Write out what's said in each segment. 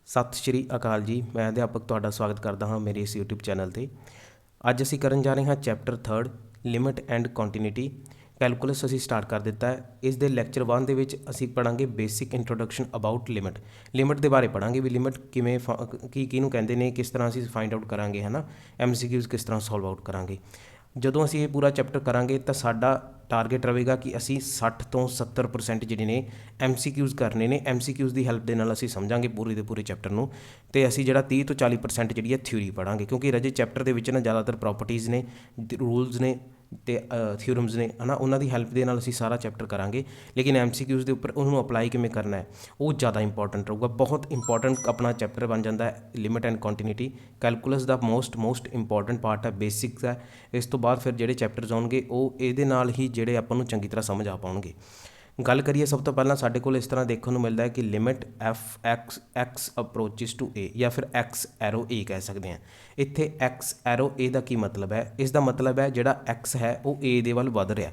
ਸਤਿ ਸ਼੍ਰੀ ਅਕਾਲ ਜੀ। ਮੈਂ ਅਧਿਆਪਕ ਤੁਹਾਡਾ ਸਵਾਗਤ ਕਰਦਾ ਹਾਂ ਮੇਰੇ ਇਸ YouTube ਚੈਨਲ 'ਤੇ। ਅੱਜ ਅਸੀਂ ਕਰਨ ਜਾ ਰਹੇ ਹਾਂ chapter 3 limit and continuity. Calculus ਅਸੀਂ ਸਟਾਰਟ ਕਰ ਦਿੱਤਾ ਹੈ। ਇਸ ਦੇ ਲੈਕਚਰ 1 ਦੇ ਵਿੱਚ ਅਸੀਂ ਪੜ੍ਹਾਂਗੇ basic introduction about limit. Limit ਦੇ ਬਾਰੇ ਪੜ੍ਹਾਂਗੇ ਵੀ ਲਿਮਿਟ ਕਿਵੇਂ ਕਿਹਨੂੰ ਕਹਿੰਦੇ ਨੇ, ਕਿਸ ਤਰ੍ਹਾਂ ਅਸੀਂ ਫਾਈਂਡ ਆਊਟ ਕਰਾਂਗੇ, ਹੈ ਨਾ। MCQs ਕਿਸ ਤਰ੍ਹਾਂ ਸੋਲਵ ਆਊਟ ਕਰਾਂਗੇ। ਜਦੋਂ ਅਸੀਂ ਇਹ ਪੂਰਾ ਚੈਪਟਰ ਕਰਾਂਗੇ ਤਾਂ ਸਾਡਾ ਟਾਰਗੇਟ ਰਹੇਗਾ ਕਿ ਅਸੀਂ 60 ਤੋਂ 70% ਜਿਹੜੇ ਨੇ MCQs ਕਰਨੇ ਨੇ। MCQs ਦੀ ਹੈਲਪ ਦੇ ਨਾਲ ਅਸੀਂ ਸਮਝਾਂਗੇ ਪੂਰੇ ਦੇ ਪੂਰੇ ਚੈਪਟਰ ਨੂੰ, ਅਤੇ ਅਸੀਂ ਜਿਹੜਾ 30 ਤੋਂ 40% ਜਿਹੜੀ ਹੈ ਥਿਊਰੀ ਪੜ੍ਹਾਂਗੇ, ਕਿਉਂਕਿ ਰਜੇ ਚੈਪਟਰ ਦੇ ਵਿੱਚ ਨਾ ਜ਼ਿਆਦਾਤਰ ਪ੍ਰੋਪਰਟੀਜ਼ ਨੇ, ਰੂਲਸ ਨੇ ਅਤੇ ਥਿਊਰਮਸ ਨੇ, ਹੈ ਨਾ। ਉਹਨਾਂ ਦੀ ਹੈਲਪ ਦੇ ਨਾਲ ਅਸੀਂ ਸਾਰਾ ਚੈਪਟਰ ਕਰਾਂਗੇ, ਲੇਕਿਨ MCQs ਦੇ ਉੱਪਰ ਉਹਨੂੰ ਅਪਲਾਈ ਕਿਵੇਂ ਕਰਨਾ ਹੈ ਉਹ ਜ਼ਿਆਦਾ ਇੰਪੋਰਟੈਂਟ ਰਹੂਗਾ। ਬਹੁਤ ਇੰਪੋਰਟੈਂਟ ਆਪਣਾ ਚੈਪਟਰ ਬਣ ਜਾਂਦਾ ਹੈ ਲਿਮਿਟ ਐਂਡ ਕੰਟੀਨਿਊਟੀ। ਕੈਲਕੂਲਸ ਦਾ ਮੋਸਟ ਇੰਪੋਰਟੈਂਟ ਪਾਰਟ ਹੈ, ਬੇਸਿਕਸ ਹੈ। ਇਸ ਤੋਂ ਬਾਅਦ ਫਿਰ ਜਿਹੜੇ ਚੈਪਟਰਸ ਆਉਣਗੇ ਉਹ ਇਹਦੇ ਨਾਲ ਹੀ ਜਿਹੜੇ ਆਪਾਂ ਨੂੰ ਚੰਗੀ ਤਰ੍ਹਾਂ ਸਮਝ ਆ ਪਾਉਣਗੇ। ਗੱਲ ਕਰੀਏ ਸਭ ਤੋਂ ਪਹਿਲਾਂ ਸਾਡੇ ਕੋਲ ਇਸ ਤਰ੍ਹਾਂ ਦੇਖਣ ਨੂੰ ਮਿਲਦਾ ਹੈ ਕਿ ਲਿਮਿਟ x ਅਪਰੋਚਿਸ ਟੂ a ਜਾਂ ਫਿਰ x ਐਰੋ a ਕਹਿ ਸਕਦੇ ਹਾਂ। ਇੱਥੇ x ਐਰੋ a ਦਾ ਕੀ ਮਤਲਬ ਹੈ? ਇਸ ਦਾ ਮਤਲਬ ਹੈ ਜਿਹੜਾ x ਹੈ ਉਹ a ਦੇ ਵੱਲ ਵੱਧ ਰਿਹਾ।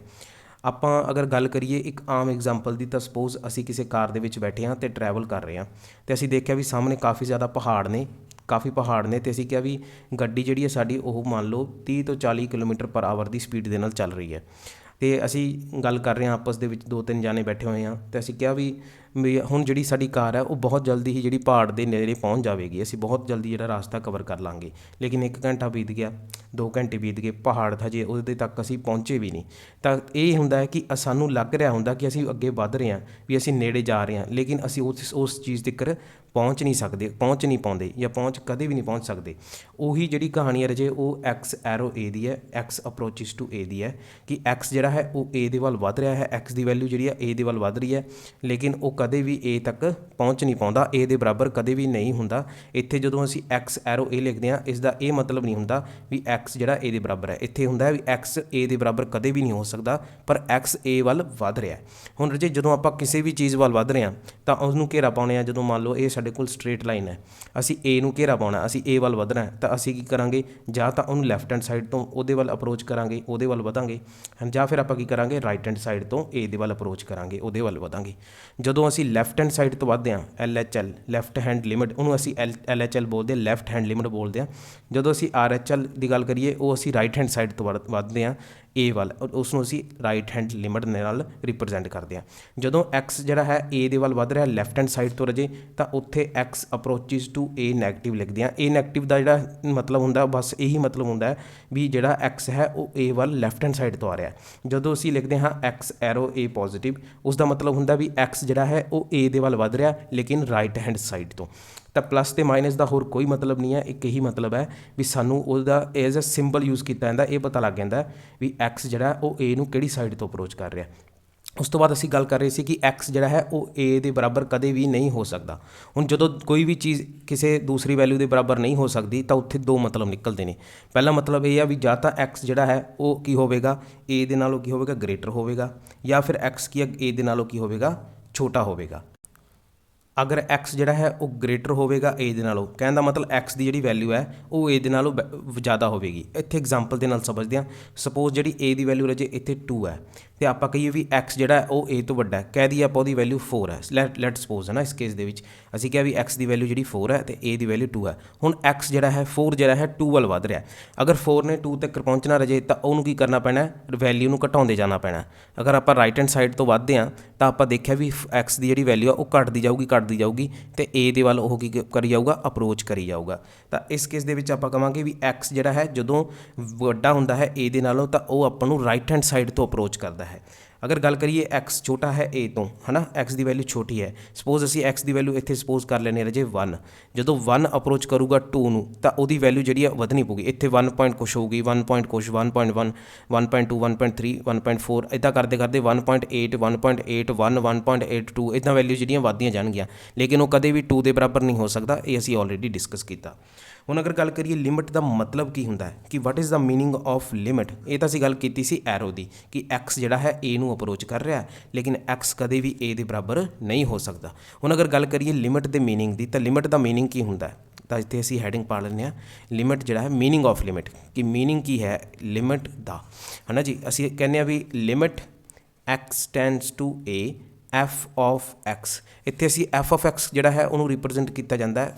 ਆਪਾਂ ਅਗਰ ਗੱਲ ਕਰੀਏ ਇੱਕ ਆਮ ਐਗਜ਼ਾਮਪਲ ਦੀ, ਤਾਂ ਸਪੋਜ਼ ਅਸੀਂ ਕਿਸੇ ਕਾਰ ਦੇ ਵਿੱਚ ਬੈਠੇ ਹਾਂ ਅਤੇ ਟਰੈਵਲ ਕਰ ਰਹੇ ਹਾਂ, ਅਤੇ ਅਸੀਂ ਦੇਖਿਆ ਵੀ ਸਾਹਮਣੇ ਕਾਫੀ ਜ਼ਿਆਦਾ ਪਹਾੜ ਨੇ ਅਤੇ ਅਸੀਂ ਕਿਹਾ ਵੀ ਗੱਡੀ ਜਿਹੜੀ ਹੈ ਸਾਡੀ ਉਹ ਮੰਨ ਲਓ 30 ਤੋਂ 40 ਕਿਲੋਮੀਟਰ ਪਰ ਆਵਰ ਦੀ ਸਪੀਡ ਦੇ ਨਾਲ ਚੱਲ ਰਹੀ ਹੈ। ਅਤੇ ਅਸੀਂ ਗੱਲ ਕਰ ਰਹੇ ਹਾਂ ਆਪਸ ਦੇ ਵਿੱਚ, 2-3 ਜਾਣੇ ਬੈਠੇ ਹੋਏ ਹਾਂ, ਅਤੇ ਅਸੀਂ ਕਿਹਾ ਵੀ ਹੁਣ ਜਿਹੜੀ ਸਾਡੀ ਕਾਰ ਹੈ ਉਹ ਬਹੁਤ ਜਲਦੀ ਹੀ ਜਿਹੜੀ ਪਹਾੜ ਦੇ ਨੇੜੇ ਪਹੁੰਚ ਜਾਵੇਗੀ, ਅਸੀਂ ਬਹੁਤ ਜਲਦੀ ਜਿਹੜਾ ਰਾਸਤਾ ਕਵਰ ਕਰ ਲਾਂਗੇ। ਲੇਕਿਨ 1 ਘੰਟਾ ਬੀਤ ਗਿਆ, 2 ਘੰਟੇ ਬੀਤ ਗਏ, ਪਹਾੜ ਹਜੇ ਉਹਦੇ ਤੱਕ ਅਸੀਂ ਪਹੁੰਚੇ ਵੀ ਨਹੀਂ। ਤਾਂ ਇਹ ਹੁੰਦਾ ਹੈ ਕਿ ਸਾਨੂੰ ਲੱਗ ਰਿਹਾ ਹੁੰਦਾ ਕਿ ਅਸੀਂ ਅੱਗੇ ਵੱਧ ਰਹੇ ਹਾਂ, ਵੀ ਅਸੀਂ ਨੇੜੇ ਜਾ ਰਹੇ ਹਾਂ, ਲੇਕਿਨ ਅਸੀਂ ਉਸ ਚੀਜ਼ ਤੱਕ ਪਹੁੰਚ ਨਹੀਂ ਪਾਉਂਦੇ ਜਾਂ ਕਦੇ ਵੀ ਨਹੀਂ ਪਹੁੰਚ ਸਕਦੇ। ਉਹੀ ਜਿਹੜੀ ਕਹਾਣੀ ਹੈ ਰਜੇ ਉਹ x ਐਰੋ a ਦੀ ਹੈ, x ਅਪਰੋਚਿਸ ਟੂ a ਦੀ ਹੈ, ਕਿ x ਜਿਹੜਾ ਹੈ ਉਹ a ਦੇ ਵੱਲ ਵੱਧ ਰਿਹਾ ਹੈ। x ਦੀ ਵੈਲਿਊ ਜਿਹੜੀ ਹੈ a ਦੇ ਵੱਲ ਵੱਧ ਰਹੀ ਹੈ, ਲੇਕਿਨ ਉਹ ਕਦੇ ਵੀ a ਤੱਕ ਪਹੁੰਚ ਨਹੀਂ ਪਾਉਂਦਾ, a ਦੇ ਬਰਾਬਰ ਕਦੇ ਵੀ ਨਹੀਂ ਹੁੰਦਾ। ਇੱਥੇ ਜਦੋਂ ਅਸੀਂ x ਐਰੋ a ਲਿਖਦੇ ਹਾਂ, ਇਸ ਦਾ ਇਹ ਮਤਲਬ ਨਹੀਂ ਹੁੰਦਾ ਵੀ x ਜਿਹੜਾ a ਦੇ ਬਰਾਬਰ ਹੈ। ਇੱਥੇ ਹੁੰਦਾ ਹੈ ਵੀ x a ਦੇ ਬਰਾਬਰ ਕਦੇ ਵੀ ਨਹੀਂ ਹੋ ਸਕਦਾ, ਪਰ x a ਵੱਲ ਵੱਧ ਰਿਹਾ। ਹੁਣ ਰਜੇ ਜਦੋਂ ਆਪਾਂ ਕਿਸੇ ਵੀ ਚੀਜ਼ ਵੱਲ ਵੱਧ ਰਹੇ ਹਾਂ ਤਾਂ ਉਸਨੂੰ ਘੇਰਾ ਪਾਉਂਦੇ ਹਾਂ। ਜਦੋਂ ਮੰਨ ਲਓ ਇਹ ਸਾਡੇ ਕੋਲ ਸਟਰੇਟ ਲਾਈਨ ਹੈ, ਅਸੀਂ a ਨੂੰ ਘੇਰਾ ਪਾਉਣਾ, ਅਸੀਂ a ਵੱਲ ਵਧਣਾ ਹੈ, ਤਾਂ ਅਸੀਂ ਕੀ ਕਰਾਂਗੇ? ਜਾਂ ਤਾਂ ਉਹਨੂੰ ਲੈਫਟ ਹੈਂਡ ਸਾਈਡ ਤੋਂ ਉਹਦੇ ਵੱਲ ਅਪਰੋਚ ਕਰਾਂਗੇ, ਉਹਦੇ ਵੱਲ ਵਧਾਂਗੇ, ਜਾਂ ਫਿਰ ਆਪਾਂ ਕੀ ਕਰਾਂਗੇ? ਰਾਈਟ ਹੈਂਡ ਸਾਈਡ ਤੋਂ a ਦੇ ਵੱਲ ਅਪਰੋਚ ਕਰਾਂਗੇ, ਉਹਦੇ ਵੱਲ ਵਧਾਂਗੇ। ਜਦੋਂ ਅਸੀਂ ਲੈਫਟ ਹੈਂਡ ਸਾਈਡ ਤੋਂ ਵੱਧਦੇ ਹਾਂ, LHL ਲੈਫਟ ਹੈਂਡ ਲਿਮਿਟ, ਉਹਨੂੰ ਅਸੀਂ LHL ਬੋਲਦੇ ਹਾਂ, ਲੈਫਟ ਹੈਂਡ ਲਿਮਿਟ ਬੋਲਦੇ ਹਾਂ। ਜਦੋਂ ਅਸੀਂ RHL ਦੀ ਗੱਲ ਕਰੀਏ, ਉਹ ਅਸੀਂ ਰਾਈਟ ਹੈਂਡ ਸਾਈਡ ਤੋਂ ਵੱਧਦੇ ਹਾਂ a ਵੱਲ, ਉਸ ਨੂੰ ਅਸੀਂ ਰਾਈਟ ਹੈਂਡ ਲਿਮਿਟ ਦੇ ਨਾਲ ਰਿਪਰਜੈਂਟ ਕਰਦੇ ਹਾਂ। ਜਦੋਂ x ਜਿਹੜਾ ਹੈ a ਦੇ ਵੱਲ ਵੱਧ ਰਿਹਾ ਲੈਫਟ ਹੈਂਡ ਸਾਈਡ ਤੋਂ ਰਜੇ, ਤਾਂ ਉੱਥੇ x ਅਪਰੋਚਿਸ ਟੂ a ਨੈਗੇਟਿਵ ਲਿਖਦੇ ਹਾਂ। a ਨੈਗੇਟਿਵ ਦਾ ਜਿਹੜਾ ਮਤਲਬ ਹੁੰਦਾ ਬਸ ਇਹੀ ਮਤਲਬ ਹੁੰਦਾ ਹੈ ਵੀ ਜਿਹੜਾ x ਹੈ ਉਹ a ਵੱਲ ਲੈਫਟ ਹੈਂਡ ਸਾਈਡ ਤੋਂ ਆ ਰਿਹਾ। ਜਦੋਂ ਅਸੀਂ ਲਿਖਦੇ ਹਾਂ x ਐਰੋ a ਪੋਜ਼ੀਟਿਵ, ਉਸ ਦਾ ਮਤਲਬ ਹੁੰਦਾ ਵੀ x ਜਿਹੜਾ ਹੈ ਉਹ a ਦੇ ਵੱਲ ਵੱਧ ਰਿਹਾ, ਲੇਕਿਨ ਰਾਈਟ ਹੈਂਡ ਸਾਈਡ ਤੋਂ। ਤਾਂ ਪਲੱਸ ਅਤੇ ਮਾਈਨਸ ਦਾ ਹੋਰ ਕੋਈ ਮਤਲਬ ਨਹੀਂ ਹੈ, ਇੱਕ ਇਹੀ ਮਤਲਬ ਹੈ ਵੀ ਸਾਨੂੰ ਉਹਦਾ ਐਜ਼ ਅ ਸਿੰਬਲ ਯੂਜ਼ ਕੀਤਾ ਜਾਂਦਾ, ਇਹ ਪਤਾ ਲੱਗ ਜਾਂਦਾ ਵੀ x ਜਿਹੜਾ ਉਹ a ਨੂੰ ਕਿਹੜੀ ਸਾਈਡ ਤੋਂ ਅਪਰੋਚ ਕਰ ਰਿਹਾ। ਉਸ ਤੋਂ ਬਾਅਦ ਅਸੀਂ ਗੱਲ ਕਰ ਰਹੇ ਸੀ ਕਿ x ਜਿਹੜਾ ਹੈ ਉਹ a ਦੇ ਬਰਾਬਰ ਕਦੇ ਵੀ ਨਹੀਂ ਹੋ ਸਕਦਾ। ਹੁਣ ਜਦੋਂ ਕੋਈ ਵੀ ਚੀਜ਼ ਕਿਸੇ ਦੂਸਰੀ ਵੈਲਿਊ ਦੇ ਬਰਾਬਰ ਨਹੀਂ ਹੋ ਸਕਦੀ ਤਾਂ ਉੱਥੇ 2 ਮਤਲਬ ਨਿਕਲਦੇ ਨੇ। ਪਹਿਲਾ ਮਤਲਬ ਇਹ ਆ ਵੀ ਜਾਂ ਤਾਂ x ਜਿਹੜਾ ਹੈ ਉਹ ਕੀ ਹੋਵੇਗਾ? a ਦੇ ਨਾਲੋਂ ਕੀ ਹੋਵੇਗਾ? ਗ੍ਰੇਟਰ ਹੋਵੇਗਾ, ਜਾਂ ਫਿਰ x ਕੀ a ਦੇ ਨਾਲੋਂ ਕੀ ਹੋਵੇਗਾ? ਛੋਟਾ ਹੋਵੇਗਾ। ਅਗਰ x ਜਿਹੜਾ ਹੈ ਉਹ ਗ੍ਰੇਟਰ ਹੋਵੇਗਾ a ਦੇ ਨਾਲੋਂ, ਕਹਿਣ ਦਾ ਮਤਲਬ x ਦੀ ਜਿਹੜੀ ਵੈਲਿਊ ਹੈ ਉਹ a ਦੇ ਨਾਲੋਂ ਜ਼ਿਆਦਾ ਹੋਵੇਗੀ। ਇੱਥੇ ਐਗਜ਼ਾਮਪਲ ਦੇ ਨਾਲ ਸਮਝਦੇ ਹਾਂ। ਸਪੋਜ਼ ਜਿਹੜੀ a ਦੀ ਵੈਲਿਊ ਰਜੇ ਇੱਥੇ 2 ਹੈ, ਅਤੇ ਆਪਾਂ ਕਹੀਏ ਵੀ x ਜਿਹੜਾ ਹੈ ਉਹ a ਤੋਂ ਵੱਡਾ ਹੈ, ਕਹਿ ਦਈਏ ਆਪਾਂ ਉਹਦੀ ਵੈਲਿਊ 4 ਹੈ। ਲੈਟ ਸਪੋਜ਼ ਹੈ ਨਾ, ਇਸ ਕੇਸ ਦੇ ਵਿੱਚ ਅਸੀਂ ਕਿਹਾ ਵੀ x ਦੀ ਵੈਲਿਊ ਜਿਹੜੀ 4 ਹੈ ਅਤੇ a ਦੀ ਵੈਲਿਊ 2 ਹੈ। ਹੁਣ x ਜਿਹੜਾ ਹੈ 4 ਜਿਹੜਾ ਹੈ 2 ਵੱਲ ਵੱਧ ਰਿਹਾ। ਅਗਰ 4 ਨੇ 2 ਤੱਕ ਪਹੁੰਚਣਾ ਰਜੇ ਤਾਂ ਉਹਨੂੰ ਕੀ ਕਰਨਾ ਪੈਣਾ? ਵੈਲਿਊ ਨੂੰ ਘਟਾਉਂਦੇ ਜਾਣਾ ਪੈਣਾ। ਅਗਰ ਆਪਾਂ ਰਾਈਟ ਹੈਂਡ ਸਾਈਡ ਤੋਂ ਵੱਧਦੇ ਹਾਂ ਤਾਂ ਆਪਾਂ ਦੇਖਿਆ ਵੀ x ਦੀ ਜਿਹੜੀ ਵੈਲਿਊ ਆ ਉਹ ਘਟਦੀ ਜਾਊਗੀ ਅਤੇ a ਦੇ ਵੱਲ ਉਹ ਕੀ ਕਰੀ ਜਾਊਗਾ? ਅਪਰੋਚ ਕਰੀ ਜਾਊਗਾ। ਤਾਂ ਇਸ ਕੇਸ ਦੇ ਵਿੱਚ ਆਪਾਂ ਕਹਾਂਗੇ ਵੀ x ਜਿਹੜਾ ਹੈ ਜਦੋਂ ਵੱਡਾ ਹੁੰਦਾ ਹੈ a ਦੇ ਨਾਲੋਂ ਤਾਂ ਉਹ ਆਪਾਂ ਨੂੰ ਰਾਈਟ ਹੈਂਡ ਸਾਈਡ ਤੋਂ ਅਪਰੋਚ ਕਰਦਾ ਹੈ। ਅਗਰ ਗੱਲ ਕਰੀਏ x ਛੋਟਾ ਹੈ a ਤੋਂ, ਹੈ ਨਾ, x ਦੀ ਵੈਲਿਊ ਛੋਟੀ ਹੈ। ਸਪੋਜ਼ ਅਸੀਂ x ਦੀ ਵੈਲਿਊ ਇੱਥੇ ਸਪੋਜ਼ ਕਰ ਲੈਂਦੇ ਰਜੇ 1। ਜਦੋਂ 1 ਅਪਰੋਚ ਕਰੂਗਾ 2 ਨੂੰ ਤਾਂ ਉਹਦੀ ਵੈਲਿਊ ਜਿਹੜੀ ਆ ਵਧਣੀ ਪਊਗੀ। ਇੱਥੇ 1 ਪੁਆਇੰਟ ਕੁਛ ਹੋਊਗੀ, 1 ਪੁਆਇੰਟ ਕੁਛ, 1.1, 1.2, 1.3, 1.4, ਇੱਦਾਂ ਕਰਦੇ 1.8, 1.81, 1.82, ਇੱਦਾਂ ਵੈਲਿਊ ਜਿਹੜੀਆਂ ਵੱਧਦੀਆਂ ਜਾਣਗੀਆਂ, ਲੇਕਿਨ ਉਹ ਕਦੇ ਵੀ 2 ਦੇ ਬਰਾਬਰ ਨਹੀਂ ਹੋ ਸਕਦਾ। ਇਹ ਅਸੀਂ ਆਲਰੇਡੀ ਡਿਸਕਸ ਕੀਤਾ। ਹੁਣ ਅਗਰ ਗੱਲ ਕਰੀਏ ਲਿਮਿਟ ਦਾ ਮਤਲਬ ਕੀ ਹੁੰਦਾ ਹੈ, ਕਿ what is the meaning of limit, ਇਹ ਤਾਂ ਅਸੀਂ ਗੱਲ ਕੀਤੀ ਸੀ ਐਰੋ ਦੀ, ਕਿ x ਜਿਹੜਾ ਹੈ a ਨੂੰ ਅਪਰੋਚ ਕਰ ਰਿਹਾ, ਲੇਕਿਨ x ਕਦੇ ਵੀ a ਦੇ ਬਰਾਬਰ ਨਹੀਂ ਹੋ ਸਕਦਾ। ਹੁਣ ਅਗਰ ਗੱਲ ਕਰੀਏ ਲਿਮਿਟ ਦੇ ਮੀਨਿੰਗ ਦੀ, ਤਾਂ ਲਿਮਿਟ ਦਾ ਮੀਨਿੰਗ ਕੀ ਹੁੰਦਾ ਹੈ? ਤਾਂ ਇੱਥੇ ਅਸੀਂ ਹੈਡਿੰਗ ਪਾ ਲੈਂਦੇ ਹਾਂ ਲਿਮਿਟ ਜਿਹੜਾ ਹੈ, ਮੀਨਿੰਗ ਆਫ ਲਿਮਿਟ, ਕਿ ਮੀਨਿੰਗ ਕੀ ਹੈ ਲਿਮਿਟ ਦਾ, ਹੈ ਨਾ ਜੀ। ਅਸੀਂ ਕਹਿੰਦੇ ਹਾਂ ਵੀ limit x tends to a F of X. ਇੱਥੇ ਅਸੀਂ ਐਫ ਆਫ ਐਕਸ ਜਿਹੜਾ ਹੈ ਉਹਨੂੰ ਰਿਪਰੈਜ਼ੈਂਟ ਕੀਤਾ ਜਾਂਦਾ ਹੈ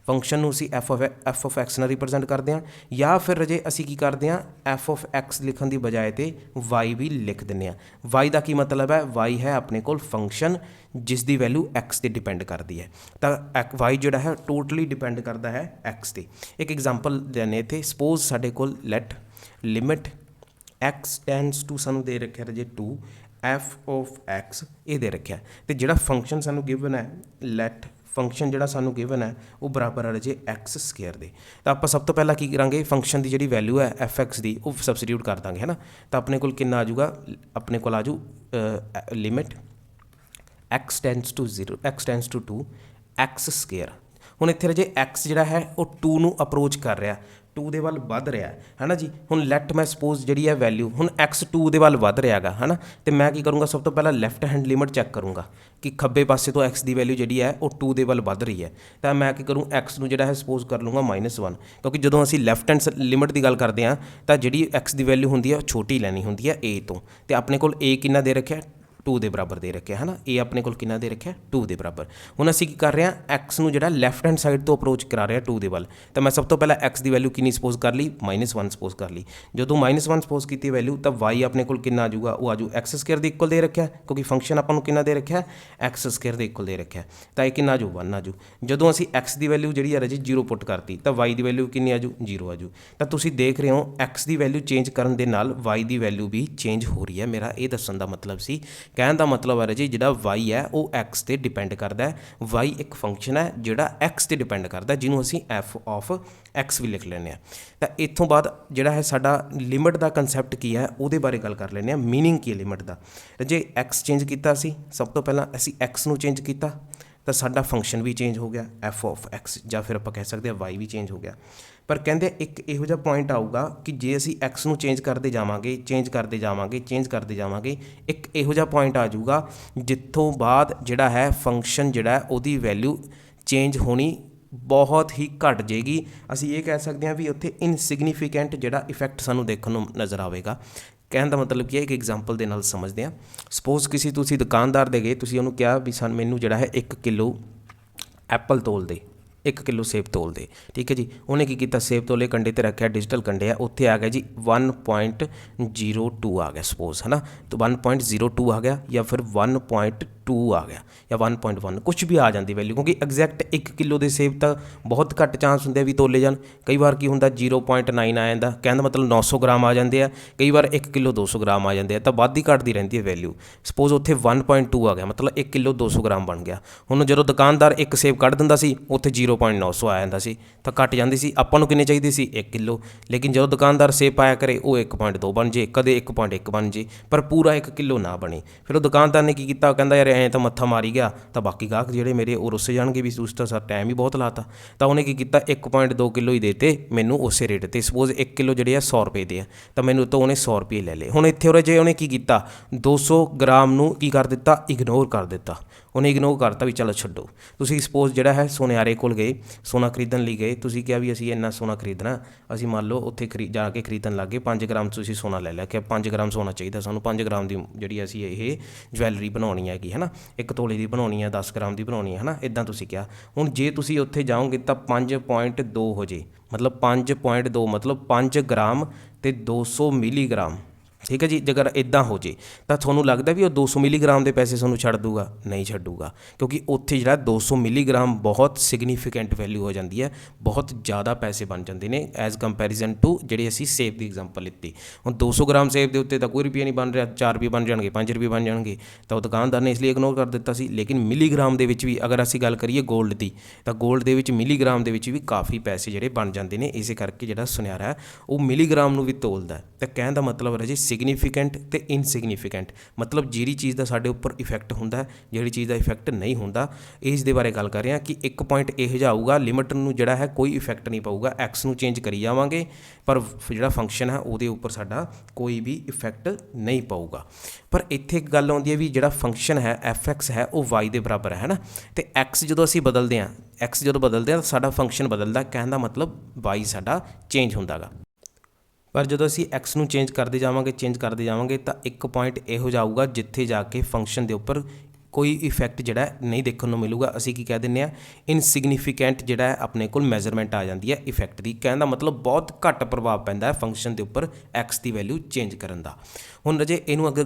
ਫੰਕਸ਼ਨ ਨੂੰ ਅਸੀਂ ਐਫ ਆਫ ਐਕਸ ਨਾਲ ਰਿਪਰੈਜ਼ੈਂਟ ਕਰਦੇ ਹਾਂ, ਜਾਂ ਫਿਰ ਰਾਜੇ ਅਸੀਂ ਕੀ ਕਰਦੇ ਹਾਂ, ਐਫ ਆਫ ਐਕਸ ਲਿਖਣ ਦੀ ਬਜਾਏ ਤੇ ਵਾਈ ਵੀ ਲਿਖ ਦਿੰਦੇ ਹਾਂ। ਵਾਈ ਦਾ ਕੀ ਮਤਲਬ ਹੈ, ਵਾਈ ਹੈ ਆਪਣੇ ਕੋਲ ਫੰਕਸ਼ਨ ਜਿਸ ਦੀ ਵੈਲਿਊ ਐਕਸ 'ਤੇ ਡਿਪੈਂਡ ਕਰਦੀ ਹੈ। ਤਾਂ ਵਾਈ ਜਿਹੜਾ ਹੈ ਟੋਟਲੀ ਡਿਪੈਂਡ ਕਰਦਾ ਹੈ ਐਕਸ 'ਤੇ। ਇੱਕ ਐਗਜ਼ਾਮਪਲ ਲੈਣੇ ਇੱਥੇ, ਸਪੋਜ਼ ਸਾਡੇ ਕੋਲ light limit X tends to, ਸਾਨੂੰ ਦੇ ਰੱਖਿਆ ਰਾਜੇ 2 ਐਫ ਆਫ ਐਕਸ, ਇਹ ਦੇ ਰੱਖਿਆ। ਅਤੇ ਜਿਹੜਾ ਫੰਕਸ਼ਨ ਸਾਨੂੰ ਗਿਵਨ ਹੈ, ਲੈਟ ਫੰਕਸ਼ਨ ਜਿਹੜਾ ਸਾਨੂੰ ਗਿਵਨ ਹੈ ਉਹ ਬਰਾਬਰ ਆ ਰਾਜੇ ਐਕਸ ਸਕੇਅਰ ਦੇ। ਤਾਂ ਆਪਾਂ ਸਭ ਤੋਂ ਪਹਿਲਾਂ ਕੀ ਕਰਾਂਗੇ, ਫੰਕਸ਼ਨ ਦੀ ਜਿਹੜੀ ਵੈਲਿਊ ਹੈ ਐਫ ਐਕਸ ਦੀ ਉਹ ਸਬਸਟੀਟਿਊਟ ਕਰ ਦਾਂਗੇ, ਹੈ ਨਾ। ਤਾਂ ਆਪਣੇ ਕੋਲ ਕਿੰਨਾ ਆ ਜਾਊਗਾ, ਆਪਣੇ ਕੋਲ ਆ ਜਾਊ limit X tends to 0 X tends to 2 X square. ਹੁਣ ਇੱਥੇ ਰਾਜੇ ਐਕਸ ਜਿਹੜਾ ਹੈ ਉਹ 2 ਨੂੰ ਅਪਰੋਚ ਕਰ ਰਿਹਾ, 2 ਦੇ ਵੱਲ ਵੱਧ ਰਿਹਾ ਹੈ ਨਾ ਜੀ। ਹੁਣ ਲੈਟ ਮੈਂ ਸਪੋਜ਼ ਜਿਹੜੀ ਹੈ ਵੈਲਿਊ, ਹੁਣ ਐਕਸ 2 ਦੇ ਵੱਲ ਵੱਧ ਰਿਹਾ ਹੈਗਾ, ਹੈ ਨਾ। ਅਤੇ ਮੈਂ ਕੀ ਕਰੂੰਗਾ, ਸਭ ਤੋਂ ਪਹਿਲਾਂ ਲੈਫਟ ਹੈਂਡ ਲਿਮਿਟ ਚੈੱਕ ਕਰੂੰਗਾ ਕਿ ਖੱਬੇ ਪਾਸੇ ਤੋਂ ਐਕਸ ਦੀ ਵੈਲਿਊ ਜਿਹੜੀ ਹੈ ਉਹ 2 ਦੇ ਵੱਲ ਵੱਧ ਰਹੀ ਹੈ। ਤਾਂ ਮੈਂ ਕੀ ਕਰੂੰ, ਐਕਸ ਨੂੰ ਜਿਹੜਾ ਹੈ ਸਪੋਜ਼ ਕਰ ਲੂੰਗਾ -1, ਕਿਉਂਕਿ ਜਦੋਂ ਅਸੀਂ ਲੈਫਟ ਹੈਂਡ ਲਿਮਿਟ ਦੀ ਗੱਲ ਕਰਦੇ ਹਾਂ ਤਾਂ ਜਿਹੜੀ ਐਕਸ ਦੀ ਵੈਲਿਊ ਹੁੰਦੀ ਹੈ ਉਹ ਛੋਟੀ ਲੈਣੀ ਹੁੰਦੀ ਹੈ a ਤੋਂ। ਅਤੇ ਆਪਣੇ ਕੋਲ a ਕਿੰਨਾ ਦੇ ਰੱਖਿਆ, 2 ਦੇ ਬਰਾਬਰ ਦੇ ਰੱਖਿਆ, ਹੈ ਨਾ। ਇਹ ਆਪਣੇ ਕੋਲ ਕਿੰਨਾ ਦੇ ਰੱਖਿਆ, 2 ਦੇ ਬਰਾਬਰ। ਹੁਣ ਅਸੀਂ ਕੀ ਕਰ ਰਹੇ ਹਾਂ, ਐਕਸ ਨੂੰ ਜਿਹੜਾ ਲੈਫਟ ਹੈਂਡ ਸਾਈਡ ਤੋਂ ਅਪਰੋਚ ਕਰਾ ਰਿਹਾ 2 ਦੇ ਵੱਲ। ਤਾਂ ਮੈਂ ਸਭ ਤੋਂ ਪਹਿਲਾਂ ਐਕਸ ਦੀ ਵੈਲਿਊ ਕਿੰਨੀ ਸਪੋਜ਼ ਕਰ ਲਈ, -1 ਸਪੋਜ਼ ਕਰ ਲਈ। ਜਦੋਂ -1 ਸਪੋਜ਼ ਕੀਤੀ ਵੈਲਿਊ ਤਾਂ ਵਾਈ ਆਪਣੇ ਕੋਲ ਕਿੰਨਾ ਆ ਜਾਊਗਾ, ਉਹ ਆ ਜਾਊ ਐਕਸ ਸਕੇਅਰ ਦੇ ਇਕੁਅਲ ਦੇ ਰੱਖਿਆ, ਕਿਉਂਕਿ ਫੰਕਸ਼ਨ ਆਪਾਂ ਨੂੰ ਕਿੰਨਾ ਦੇ ਰੱਖਿਆ, ਐਕਸ ਸਕੇਅਰ ਦੇ ਇਕੁਅਲ ਦੇ ਰੱਖਿਆ। ਤਾਂ ਇਹ ਕਿੰਨਾ ਆ ਜਾਊ, 1 ਆ ਜਾਊ। ਜਦੋਂ ਅਸੀਂ ਐਕਸ ਦੀ ਵੈਲਿਊ ਜਿਹੜੀ ਹੈ ਰਾਜੇ 0 ਪੁੱਟ ਕਰਤੀ ਤਾਂ ਵਾਈ ਦੀ ਵੈਲਿਊ ਕਿੰਨੀ ਆ ਜਾਊ, 0 ਆ ਜਾਊ। ਤਾਂ ਤੁਸੀਂ ਦੇਖ ਰਹੇ ਹੋ ਐਕਸ ਦੀ ਵੈਲਿਊ ਚੇਂਜ ਕਰਨ ਦੇ ਨਾਲ ਵਾਈ ਦੀ ਵੈਲਿਊ ਵੀ ਚੇਂਜ ਹੋ ਰਹੀ ਹੈ। ਮੇਰਾ ਇਹ ਦੱਸਣ ਦਾ ਮਤਲਬ ਸੀ, ਕਹਿਣ ਦਾ ਮਤਲਬ ਹੈ ਜੀ ਜਿਹੜਾ y ਹੈ ਉਹ x ਤੇ ਡਿਪੈਂਡ ਕਰਦਾ ਹੈ। y ਇੱਕ ਫੰਕਸ਼ਨ ਹੈ ਜਿਹੜਾ x ਤੇ ਡਿਪੈਂਡ ਕਰਦਾ, ਜਿਹਨੂੰ ਅਸੀਂ f ਆਫ x ਵੀ ਲਿਖ ਲੈਂਦੇ ਹਾਂ। ਤਾਂ ਇੱਥੋਂ ਬਾਅਦ ਜਿਹੜਾ ਹੈ ਸਾਡਾ ਲਿਮਿਟ ਦਾ ਕੰਸੈਪਟ ਕੀ ਹੈ ਉਹਦੇ ਬਾਰੇ ਗੱਲ ਕਰ ਲੈਂਦੇ ਹਾਂ। ਮੀਨਿੰਗ ਕੀ ਹੈ ਲਿਮਿਟ ਦਾ, ਜੇ x ਚੇਂਜ ਕੀਤਾ ਸੀ, ਸਭ ਤੋਂ ਪਹਿਲਾਂ ਅਸੀਂ x ਨੂੰ ਚੇਂਜ ਕੀਤਾ ਤਾਂ ਸਾਡਾ ਫੰਕਸ਼ਨ ਵੀ ਚੇਂਜ ਹੋ ਗਿਆ f ਆਫ x, ਜਾਂ ਫਿਰ ਆਪਾਂ ਕਹਿ ਸਕਦੇ ਹਾਂ y ਵੀ ਚੇਂਜ ਹੋ ਗਿਆ। ਪਰ ਕਹਿੰਦੇ ਇੱਕ ਇਹੋ ਜਿਹਾ ਪੁਆਇੰਟ ਆਊਗਾ ਕਿ ਜੇ ਅਸੀਂ x ਨੂੰ ਚੇਂਜ ਕਰਦੇ ਜਾਵਾਂਗੇ ਇੱਕ ਇਹੋ ਜਿਹਾ ਪੁਆਇੰਟ ਆ ਜਾਊਗਾ ਜਿੱਥੋਂ ਬਾਅਦ ਜਿਹੜਾ ਹੈ ਫੰਕਸ਼ਨ ਜਿਹੜਾ ਉਹਦੀ ਵੈਲਿਊ ਚੇਂਜ ਹੋਣੀ ਬਹੁਤ ਹੀ ਘੱਟ ਜਾਏਗੀ। ਅਸੀਂ ਇਹ ਕਹਿ ਸਕਦੇ ਹਾਂ ਵੀ ਉੱਥੇ ਇਨਸਿਗਨੀਫੀਕੈਂਟ ਜਿਹੜਾ ਇਫੈਕਟ ਸਾਨੂੰ ਦੇਖਣ ਨੂੰ ਨਜ਼ਰ ਆਵੇਗਾ। ਕਹਿਣ ਦਾ ਮਤਲਬ ਕੀ ਹੈ, ਇੱਕ ਐਗਜ਼ਾਮਪਲ ਦੇ ਨਾਲ ਸਮਝਦੇ ਹਾਂ। ਸਪੋਜ਼ ਤੁਸੀਂ ਦੁਕਾਨਦਾਰ ਦੇ ਗਏ, ਤੁਸੀਂ ਉਹਨੂੰ ਕਿਹਾ ਵੀ ਮੈਨੂੰ ਜਿਹੜਾ ਹੈ 1 ਕਿਲੋ ਐਪਲ ਤੋਲ ਦੇ, 1 ਕਿਲੋ ਸੇਬ ਤੋਲ ਦੇ, ਠੀਕ ਹੈ ਜੀ। ਉਹਨੇ ਕੀ ਕੀਤਾ, ਸੇਬ ਤੋਲੇ ਕੰਡੇ 'ਤੇ ਰੱਖਿਆ, ਡਿਜੀਟਲ ਕੰਡੇ ਆ, ਉੱਥੇ ਆ ਗਿਆ ਜੀ 1.02 ਆ ਗਿਆ ਸਪੋਜ਼, ਹੈ ਨਾ। ਤਾਂ 1.02 ਆ ਗਿਆ ਜਾਂ ਫਿਰ 1.2 ਆ ਗਿਆ ਜਾਂ 1.1, ਕੁਛ ਵੀ ਆ ਜਾਂਦੀ ਵੈਲਿਊ, ਕਿਉਂਕਿ ਐਗਜ਼ੈਕਟ 1 ਕਿਲੋ ਦੇ ਸੇਬ ਤਾਂ ਬਹੁਤ ਘੱਟ ਚਾਂਸ ਹੁੰਦੇ ਵੀ ਤੋਲੇ ਜਾਣ। ਕਈ ਵਾਰ ਕੀ ਹੁੰਦਾ 0.9 ਆ ਜਾਂਦਾ, ਕਹਿਣ ਦਾ ਮਤਲਬ 900 ਗ੍ਰਾਮ ਆ ਜਾਂਦੇ ਆ, ਕਈ ਵਾਰ 1 ਕਿਲੋ 200 ਗ੍ਰਾਮ ਆ ਜਾਂਦੇ ਆ, ਤਾਂ ਵੱਧ ਹੀ ਘੱਟਦੀ ਰਹਿੰਦੀ ਹੈ ਵੈਲਿਊ। ਸਪੋਜ਼ ਉੱਥੇ 1.2 ਆ ਗਿਆ, ਮਤਲਬ 1 ਕਿਲੋ 200 ਗ੍ਰਾਮ ਬਣ ਗਿਆ। ਹੁਣ ਜਦੋਂ ਦੁਕਾਨਦਾਰ ਇੱਕ ਸੇਬ ਕੱਢ ਦਿੰਦਾ ਸੀ ਉੱਥੇ 0.900 ਆ ਜਾਂਦਾ ਸੀ, ਤਾਂ ਘੱਟ ਜਾਂਦੀ ਸੀ। ਆਪਾਂ ਨੂੰ ਕਿੰਨੇ ਚਾਹੀਦੇ ਸੀ, 1 ਕਿਲੋ। ਲੇਕਿਨ ਜਦੋਂ ਦੁਕਾਨਦਾਰ ਸੇਬ ਪਾਇਆ ਕਰੇ ਉਹ 1.2 ਬਣ ਜੇ, ਕਦੇ 1.1 ਬਣ ਜੇ, ਪਰ ਪੂਰਾ 1 ਕਿਲੋ ਨਾ ਬਣੇ। ਫਿਰ ਉਹ ਦੁਕਾਨਦਾਰ ਨੇ ਕੀ ਕੀਤਾ, ਕਹਿੰਦਾ ਯਾਰ ਐਂ ਤਾਂ ਮੱਥਾ ਮਾਰੀ ਗਿਆ, ਤਾਂ ਬਾਕੀ ਗਾਹਕ ਜਿਹੜੇ ਮੇਰੇ ਉਹ ਰੁੱਸ ਜਾਣਗੇ ਵੀ ਤੁਸੀਂ ਤਾਂ ਸਰ ਟਾਈਮ ਹੀ ਬਹੁਤ ਲਾਤਾ। ਤਾਂ ਉਹਨੇ ਕੀ ਕੀਤਾ, 1.2 ਕਿਲੋ ਹੀ ਦੇਤੇ ਮੈਨੂੰ ਉਸੇ ਰੇਟ 'ਤੇ। ਸਪੋਜ਼ 1 ਕਿਲੋ ਜਿਹੜੇ ਆ 100 ਰੁਪਏ ਦੇ ਆ, ਤਾਂ ਮੈਨੂੰ ਤਾਂ ਉਹਨੇ 100 ਰੁਪਏ ਲੈ ਲਏ। ਹੁਣ ਇੱਥੇ ਉਹਨੇ ਕੀ ਕੀਤਾ, 200 ਗ੍ਰਾਮ ਨੂੰ ਕੀ ਕਰ ਦਿੱਤਾ, ਇਗਨੋਰ ਕਰ ਦਿੱਤਾ। ਉਹਨੇ ਇਗਨੋਰ ਕਰਤਾ ਵੀ ਚਲੋ ਛੱਡੋ। ਤੁਸੀਂ ਸਪੋਜ਼ ਜਿਹੜਾ ਹੈ ਸੁਨਿਆਰੇ ਕੋਲ ਗਏ, ਸੋਨਾ ਖਰੀਦਣ ਲਈ ਗਏ, ਤੁਸੀਂ ਕਿਹਾ ਵੀ ਅਸੀਂ ਇੰਨਾ ਸੋਨਾ ਖਰੀਦਣਾ, ਅਸੀਂ ਮੰਨ ਲਓ ਉੱਥੇ ਜਾ ਕੇ ਖਰੀਦਣ ਲੱਗ ਗਏ, 5 ਗ੍ਰਾਮ ਤੁਸੀਂ ਸੋਨਾ ਲੈ ਲਿਆ ਕਿ 5 ਗ੍ਰਾਮ ਸੋਨਾ ਚਾਹੀਦਾ ਸਾਨੂੰ, 5 ਗ੍ਰਾਮ ਦੀ ਜਿਹੜੀ ਅਸੀਂ ਇਹ ਜਵੈਲਰੀ ਬਣਾਉਣੀ ਹੈਗੀ, ਹੈ ਨਾ, 1 ਤੋਲੇ ਦੀ ਬਣਾਉਣੀ ਹੈ, 10 ਗ੍ਰਾਮ ਦੀ ਬਣਾਉਣੀ ਹੈ, ਹੈ ਨਾ, ਇੱਦਾਂ ਤੁਸੀਂ ਕਿਹਾ। ਹੁਣ ਜੇ ਤੁਸੀਂ ਉੱਥੇ ਜਾਓਗੇ ਤਾਂ 5.2 ਹੋ ਜੇ, ਮਤਲਬ 5.2 ਮਤਲਬ 5 ਗ੍ਰਾਮ ਅਤੇ 200 ਮਿਲੀਗ੍ਰਾਮ, ਠੀਕ ਹੈ ਜੀ। ਜੇਕਰ ਇੱਦਾਂ ਹੋ ਜੇ ਤਾਂ ਤੁਹਾਨੂੰ ਲੱਗਦਾ ਵੀ ਉਹ 200 ਮਿਲੀਗ੍ਰਾਮ ਦੇ ਪੈਸੇ ਤੁਹਾਨੂੰ ਛੱਡ ਦੂਗਾ, ਨਹੀਂ ਛੱਡੂਗਾ, ਕਿਉਂਕਿ ਉੱਥੇ ਜਿਹੜਾ 200 ਮਿਲੀਗ੍ਰਾਮ ਬਹੁਤ ਸਿਗਨੀਫੀਕੈਂਟ ਵੈਲਿਊ ਹੋ ਜਾਂਦੀ ਹੈ, ਬਹੁਤ ਜ਼ਿਆਦਾ ਪੈਸੇ ਬਣ ਜਾਂਦੇ ਨੇ ਐਜ਼ ਕੰਪੈਰੀਜ਼ਨ ਟੂ ਜਿਹੜੇ ਅਸੀਂ ਸੇਬ ਦੀ ਐਗਜ਼ਾਮਪਲ ਲਿੱਤੀ। ਹੁਣ 200 ਗ੍ਰਾਮ ਸੇਬ ਦੇ ਉੱਤੇ ਤਾਂ ਕੋਈ ਰੁਪਈਆ ਨਹੀਂ ਬਣ ਰਿਹਾ, 4 ਰੁਪਏ ਬਣ ਜਾਣਗੇ, 5 ਰੁਪਏ ਬਣ ਜਾਣਗੇ, ਤਾਂ ਉਹ ਦੁਕਾਨਦਾਰ ਨੇ ਇਸ ਲਈ ਇਗਨੋਰ ਕਰ ਦਿੱਤਾ ਸੀ। ਲੇਕਿਨ ਮਿਲੀਗ੍ਰਾਮ ਦੇ ਵਿੱਚ ਵੀ ਅਗਰ ਅਸੀਂ ਗੱਲ ਕਰੀਏ ਗੋਲਡ ਦੀ, ਤਾਂ ਗੋਲਡ ਦੇ ਵਿੱਚ ਮਿਲੀਗ੍ਰਾਮ ਦੇ ਵਿੱਚ ਵੀ ਕਾਫੀ ਪੈਸੇ ਜਿਹੜੇ ਬਣ ਜਾਂਦੇ ਨੇ। ਇਸੇ ਕਰਕੇ ਜਿਹੜਾ ਸੁਨਿਆਰਾ ਹੈ ਉਹ ਮਿਲੀਗ੍ਰਾਮ ਨੂੰ ਵੀ ਤੋਲਦਾ। ਤਾਂ ਕਹਿਣ ਦਾ ਮਤਲਬ ਹੈ ਜੀ ਸਿਗਨੀਫੀਕੈਂਟ ਅਤੇ ਇਨਸਿਗਨੀਫੀਕੈਂਟ, ਮਤਲਬ ਜਿਹੜੀ ਚੀਜ਼ ਦਾ ਸਾਡੇ ਉੱਪਰ ਇਫੈਕਟ ਹੁੰਦਾ, ਜਿਹੜੀ ਚੀਜ਼ ਦਾ ਇਫੈਕਟ ਨਹੀਂ ਹੁੰਦਾ। ਇਸ ਦੇ ਬਾਰੇ ਗੱਲ ਕਰ ਰਹੇ ਹਾਂ ਕਿ ਇੱਕ ਪੁਆਇੰਟ ਇਹੋ ਜਿਹਾ ਆਊਗਾ, ਲਿਮਿਟ ਨੂੰ ਜਿਹੜਾ ਹੈ ਕੋਈ ਇਫੈਕਟ ਨਹੀਂ ਪਊਗਾ, ਐਕਸ ਨੂੰ ਚੇਂਜ ਕਰੀ ਜਾਵਾਂਗੇ ਪਰ ਜਿਹੜਾ ਫੰਕਸ਼ਨ ਹੈ ਉਹਦੇ ਉੱਪਰ ਸਾਡਾ ਕੋਈ ਵੀ ਇਫੈਕਟ ਨਹੀਂ ਪਊਗਾ। ਪਰ ਇੱਥੇ ਇੱਕ ਗੱਲ ਆਉਂਦੀ ਹੈ ਵੀ ਜਿਹੜਾ ਫੰਕਸ਼ਨ ਹੈ ਐਫ ਐਕਸ ਹੈ ਉਹ ਵਾਈ ਦੇ ਬਰਾਬਰ ਹੈ ਨਾ, ਅਤੇ ਐਕਸ ਜਦੋਂ ਅਸੀਂ ਬਦਲਦੇ ਹਾਂ, ਤਾਂ ਸਾਡਾ ਫੰਕਸ਼ਨ ਬਦਲਦਾ, ਕਹਿਣ ਦਾ ਮਤਲਬ ਵਾਈ ਸਾਡਾ ਚੇਂਜ ਹੁੰਦਾ ਗਾ। ਪਰ ਜਦੋਂ ਅਸੀਂ x ਨੂੰ ਚੇਂਜ ਕਰਦੇ ਜਾਵਾਂਗੇ ਤਾਂ ਇੱਕ ਪੁਆਇੰਟ ਇਹੋ ਜਿਹਾ ਆਊਗਾ ਜਿੱਥੇ ਜਾ ਕੇ ਫੰਕਸ਼ਨ ਦੇ ਉੱਪਰ ਕੋਈ ਇਫੈਕਟ ਜਿਹੜਾ ਨਹੀਂ ਦੇਖਣ ਨੂੰ ਮਿਲੂਗਾ। ਅਸੀਂ ਕੀ ਕਹਿ ਦਿੰਦੇ ਹਾਂ, ਇਨਸਿਗਨੀਫੀਕੈਂਟ ਜਿਹੜਾ ਹੈ ਆਪਣੇ ਕੋਲ ਮੈਜ਼ਰਮੈਂਟ ਆ ਜਾਂਦੀ ਹੈ ਇਫੈਕਟ ਦੀ। ਕਹਿਣ ਦਾ ਮਤਲਬ ਬਹੁਤ ਘੱਟ ਪ੍ਰਭਾਵ ਪੈਂਦਾ ਹੈ ਫੰਕਸ਼ਨ ਦੇ ਉੱਪਰ x ਦੀ ਵੈਲਿਊ ਚੇਂਜ ਕਰਨ ਦਾ। ਹੁਣ ਰਾਜੇ ਇਹਨੂੰ ਅਗਰ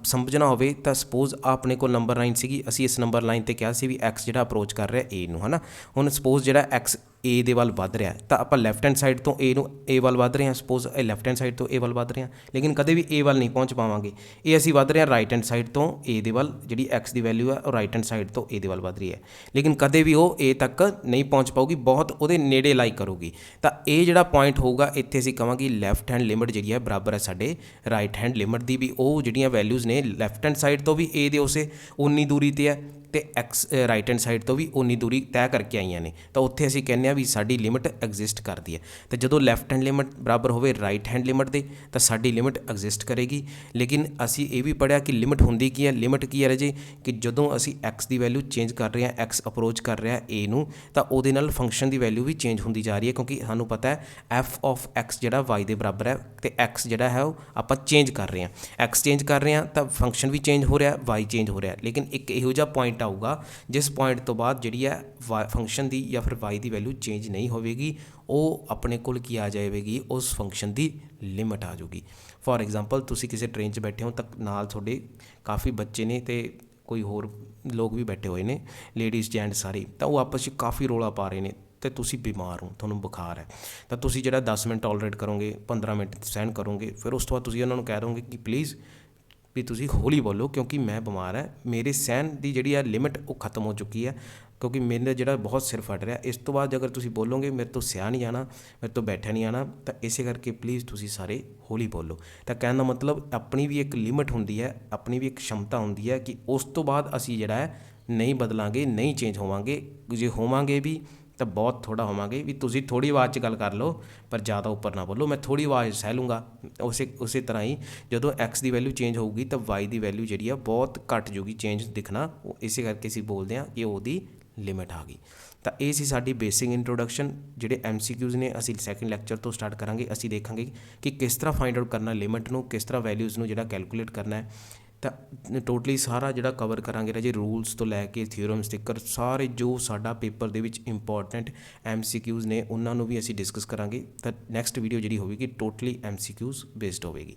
ਸਮਝਣਾ ਹੋਵੇ ਤਾਂ ਸਪੋਜ਼ ਆਪਣੇ ਕੋਲ ਨੰਬਰ ਲਾਈਨ ਸੀਗੀ, ਅਸੀਂ ਇਸ ਨੰਬਰ ਲਾਈਨ 'ਤੇ ਕਿਹਾ ਸੀ ਵੀ x ਜਿਹੜਾ ਅਪਰੋਚ ਕਰ ਰਿਹਾ a ਨੂੰ, ਹੈ ਨਾ। ਹੁਣ ਸਪੋਜ਼ ਜਿਹੜਾ x a ਦੇ ਵੱਲ ਵੱਧ ਰਿਹਾ ਤਾਂ ਆਪਾਂ ਲੈਫਟ ਹੈਂਡ ਸਾਈਡ ਤੋਂ a ਨੂੰ a ਵੱਲ ਵੱਧ ਰਹੇ ਹਾਂ, ਸਪੋਜ਼ ਇਹ ਲੈਫਟ ਹੈਂਡ ਸਾਈਡ ਤੋਂ a ਵੱਲ ਵੱਧ ਰਹੇ ਹਾਂ, ਲੇਕਿਨ ਕਦੇ ਵੀ a ਵੱਲ ਨਹੀਂ ਪਹੁੰਚ ਪਾਵਾਂਗੇ। ਇਹ ਅਸੀਂ ਵੱਧ ਰਹੇ ਹਾਂ ਰਾਈਟ ਹੈਂਡ ਸਾਈਡ ਤੋਂ a ਦੇ ਵੱਲ, ਜਿਹੜੀ x ਦੀ ਵੈਲਿਊ ਹੈ ਉਹ ਰਾਈਟ ਹੈਂਡ ਸਾਈਡ ਤੋਂ a ਦੇ ਵੱਲ ਵੱਧ ਰਹੀ ਹੈ, ਲੇਕਿਨ ਕਦੇ ਵੀ ਉਹ a ਤੱਕ ਨਹੀਂ ਪਹੁੰਚ ਪਾਊਗੀ, ਬਹੁਤ ਉਹਦੇ ਨੇੜੇ ਲਾਈ ਕਰੂਗੀ। ਤਾਂ ਇਹ ਜਿਹੜਾ ਪੁਆਇੰਟ ਹੋਊਗਾ ਇੱਥੇ ਅਸੀਂ ਕਹਾਂਗੇ ਲੈਫਟ ਹੈਂਡ ਲਿਮਿਟ ਜਿਹੜੀ ਹੈ ਬਰਾਬਰ ਹੈ ਸਾਡੇ ਰਾਈਟ ਹੈਂਡ ਲਿਮਿਟ ਦੀ ਵੀ। ਉਹ ਜਿਹੜੀਆਂ ਵੈਲਿਊਜ਼ ਨੇ ਲੈਫਟ ਹੈਂਡ ਸਾਈਡ ਤੋਂ ਵੀ a ਦੇ ਉਸੇ ਉਨੀ ਦੂਰੀ 'ਤੇ ਹੈ ਤੇ x ਰਾਈਟ ਹੈਂਡ ਸਾਈਡ ਤੋਂ ਵੀ ਉਨੀ ਦੂਰੀ ਤੈਅ ਕਰਕੇ ਆਈਆਂ ਨੇ, ਤਾਂ ਉੱਥੇ ਅਸੀਂ ਕਹਿੰਦੇ ਹਾਂ ਵੀ ਸਾਡੀ ਲਿਮਿਟ ਐਗਜ਼ਿਸਟ ਕਰਦੀ ਹੈ। ਤੇ ਜਦੋਂ ਲੈਫਟ ਹੈਂਡ ਲਿਮਿਟ ਬਰਾਬਰ ਹੋਵੇ ਰਾਈਟ ਹੈਂਡ ਲਿਮਿਟ ਦੇ ਤਾਂ ਸਾਡੀ ਲਿਮਿਟ ਐਗਜ਼ਿਸਟ ਕਰੇਗੀ। ਲੇਕਿਨ ਅਸੀਂ ਇਹ ਵੀ ਪੜ੍ਹਿਆ ਕਿ ਲਿਮਿਟ ਹੁੰਦੀ ਕੀ ਹੈ, ਲਿਮਿਟ ਕੀ ਹੈ ਰਾਜੇ, ਕਿ ਜਦੋਂ ਅਸੀਂ x ਦੀ ਵੈਲਿਊ ਚੇਂਜ ਕਰ ਰਹੇ ਹਾਂ, x ਅਪਰੋਚ ਕਰ ਰਿਹਾ a ਨੂੰ, ਤਾਂ ਉਹਦੇ ਨਾਲ ਫੰਕਸ਼ਨ ਦੀ ਵੈਲਿਊ ਵੀ ਚੇਂਜ ਹੁੰਦੀ ਜਾ ਰਹੀ ਹੈ, ਕਿਉਂਕਿ ਸਾਨੂੰ ਪਤਾ ਹੈ f ਆਫ x ਜਿਹੜਾ y ਦੇ ਬਰਾਬਰ ਹੈ ਤੇ x ਜਿਹੜਾ ਹੈ ਉਹ ਆਪਾਂ ਚੇਂਜ ਕਰ ਰਹੇ ਹਾਂ। x ਚੇਂਜ ਕਰ ਰਹੇ ਹਾਂ ਤਾਂ ਫੰਕਸ਼ਨ ਵੀ ਚੇਂਜ ਹੋ ਰਿਹਾ, y ਚੇਂਜ ਹੋ ਰਿਹਾ। ਲੇਕਿਨ ਇੱਕ ਇਹੋ ਜਿਹਾ ਪੁਆਇੰਟ ਆਊਗਾ ਜਿਸ ਪੁਆਇੰਟ ਤੋਂ ਬਾਅਦ ਜਿਹੜੀ ਹੈ ਫੰਕਸ਼ਨ ਦੀ ਜਾਂ ਫਿਰ y ਦੀ ਵੈਲਿਊ ਚੇਂਜ ਨਹੀਂ ਹੋਵੇਗੀ, ਉਹ ਆਪਣੇ ਕੋਲ ਕੀ ਆ ਜਾਵੇਗੀ, ਉਸ ਫੰਕਸ਼ਨ ਦੀ ਲਿਮਿਟ ਆ ਜਾਊਗੀ। ਫੋਰ ਐਗਜ਼ਾਮਪਲ ਤੁਸੀਂ ਕਿਸੇ ਟ੍ਰੇਨ 'ਚ ਬੈਠੇ ਹੋ ਤਾਂ ਨਾਲ ਤੁਹਾਡੇ ਕਾਫੀ ਬੱਚੇ ਨੇ ਤੇ ਕੋਈ ਹੋਰ ਲੋਕ ਵੀ ਬੈਠੇ ਹੋਏ ਨੇ, ਲੇਡੀਜ਼ ਜੈਂਟਸ ਸਾਰੇ, ਤਾਂ ਉਹ ਆਪਸ 'ਚ ਕਾਫੀ ਰੌਲਾ ਪਾ ਰਹੇ ਨੇ ਤੇ ਤੁਸੀਂ ਬਿਮਾਰ ਹੋ, ਤੁਹਾਨੂੰ ਬੁਖਾਰ ਹੈ, ਤਾਂ ਤੁਸੀਂ ਜਿਹੜਾ 10 ਮਿੰਟ ਟੋਲਰੇਟ ਕਰੋਗੇ, 15 ਮਿੰਟ ਸਹਿਣ ਕਰੋਗੇ, ਫਿਰ ਉਸ ਤੋਂ ਬਾਅਦ ਤੁਸੀਂ ਉਹਨਾਂ ਨੂੰ ਕਹਿ ਦੋਗੇ ਕਿ ਪਲੀਜ਼ ਵੀ ਤੁਸੀਂ ਹੌਲੀ ਬੋਲੋ ਕਿਉਂਕਿ ਮੈਂ ਬਿਮਾਰ ਹੈ, ਮੇਰੇ ਸਹਿਣ ਦੀ ਜਿਹੜੀ ਹੈ ਲਿਮਿਟ ਉਹ ਖਤਮ ਹੋ ਚੁੱਕੀ ਹੈ, ਕਿਉਂਕਿ ਮੇਰਾ ਜਿਹੜਾ ਬਹੁਤ ਸਿਰ ਫਟ ਰਿਹਾ। ਇਸ ਤੋਂ ਬਾਅਦ ਅਗਰ ਤੁਸੀਂ ਬੋਲੋਗੇ ਮੇਰੇ ਤੋਂ ਸਿਆ ਨਹੀਂ ਜਾਣਾ, ਮੇਰੇ ਤੋਂ ਬੈਠਿਆ ਨਹੀਂ ਆਉਣਾ, ਤਾਂ ਇਸੇ ਕਰਕੇ ਪਲੀਜ਼ ਤੁਸੀਂ ਸਾਰੇ ਹੌਲੀ ਬੋਲੋ। ਤਾਂ ਕਹਿਣ ਦਾ ਮਤਲਬ ਆਪਣੀ ਵੀ ਇੱਕ ਲਿਮਿਟ ਹੁੰਦੀ ਹੈ, ਆਪਣੀ ਵੀ ਇੱਕ ਸ਼ਮਤਾ ਹੁੰਦੀ ਹੈ ਕਿ ਉਸ ਤੋਂ ਬਾਅਦ ਅਸੀਂ ਜਿਹੜਾ ਹੈ ਨਹੀਂ ਬਦਲਾਂਗੇ, ਨਹੀਂ ਚੇਂਜ ਹੋਵਾਂਗੇ। ਜੇ ਹੋਵਾਂਗੇ ਵੀ ਤਾਂ ਬਹੁਤ ਥੋੜ੍ਹਾ ਹੋਵਾਂਗੇ, ਵੀ ਤੁਸੀਂ ਥੋੜ੍ਹੀ ਆਵਾਜ਼ 'ਚ ਗੱਲ ਕਰ ਲਓ ਪਰ ਜ਼ਿਆਦਾ ਉੱਪਰ ਨਾ ਬੋਲੋ, ਮੈਂ ਥੋੜ੍ਹੀ ਆਵਾਜ਼ ਸਹਿ ਲੂੰਗਾ। ਉਸੇ ਤਰ੍ਹਾਂ ਹੀ ਜਦੋਂ x ਦੀ ਵੈਲਿਊ ਚੇਂਜ ਹੋਊਗੀ ਤਾਂ y ਦੀ ਵੈਲਿਊ ਜਿਹੜੀ ਆ ਬਹੁਤ ਘੱਟ ਜੂਗੀ ਚੇਂਜ ਦਿਖਣਾ, ਇਸੇ ਕਰਕੇ ਅਸੀਂ ਬੋਲਦੇ ਹਾਂ ਕਿ ਉਹਦੀ ਲਿਮਿਟ ਆ ਗਈ। ਤਾਂ ਇਹ ਸੀ ਸਾਡੀ ਬੇਸਿਕ ਇੰਟਰੋਡਕਸ਼ਨ। ਜਿਹੜੇ MCQs ਨੇ ਅਸੀਂ ਸੈਕਿੰਡ ਲੈਕਚਰ ਤੋਂ ਸਟਾਰਟ ਕਰਾਂਗੇ। ਅਸੀਂ ਦੇਖਾਂਗੇ ਕਿ ਕਿਸ ਤਰ੍ਹਾਂ ਫਾਈਂਡ ਆਊਟ ਕਰਨਾ ਲਿਮਿਟ ਨੂੰ, ਕਿਸ ਤਰ੍ਹਾਂ ਵੈਲਿਊਜ਼ ਨੂੰ ਜਿਹੜਾ ਕੈਲਕੂਲੇਟ ਕਰਨਾ ਹੈ। ਤਾਂ ਟੋਟਲੀ ਸਾਰਾ ਜਿਹੜਾ ਕਵਰ ਕਰਾਂਗੇ ਰਾਜੇ, ਰੂਲਸ ਤੋਂ ਲੈ ਕੇ ਥਿਊਰਮਸ ਤੱਕ ਸਾਰੇ ਜੋ ਸਾਡਾ ਪੇਪਰ ਦੇ ਵਿੱਚ ਇੰਪੋਰਟੈਂਟ MCQs ਨੇ ਉਹਨਾਂ ਨੂੰ ਵੀ ਅਸੀਂ ਡਿਸਕਸ ਕਰਾਂਗੇ। ਤਾਂ ਨੈਕਸਟ ਵੀਡੀਓ ਜਿਹੜੀ ਹੋਵੇਗੀ ਟੋਟਲੀ MCQs ਬੇਸਡ ਹੋਵੇਗੀ।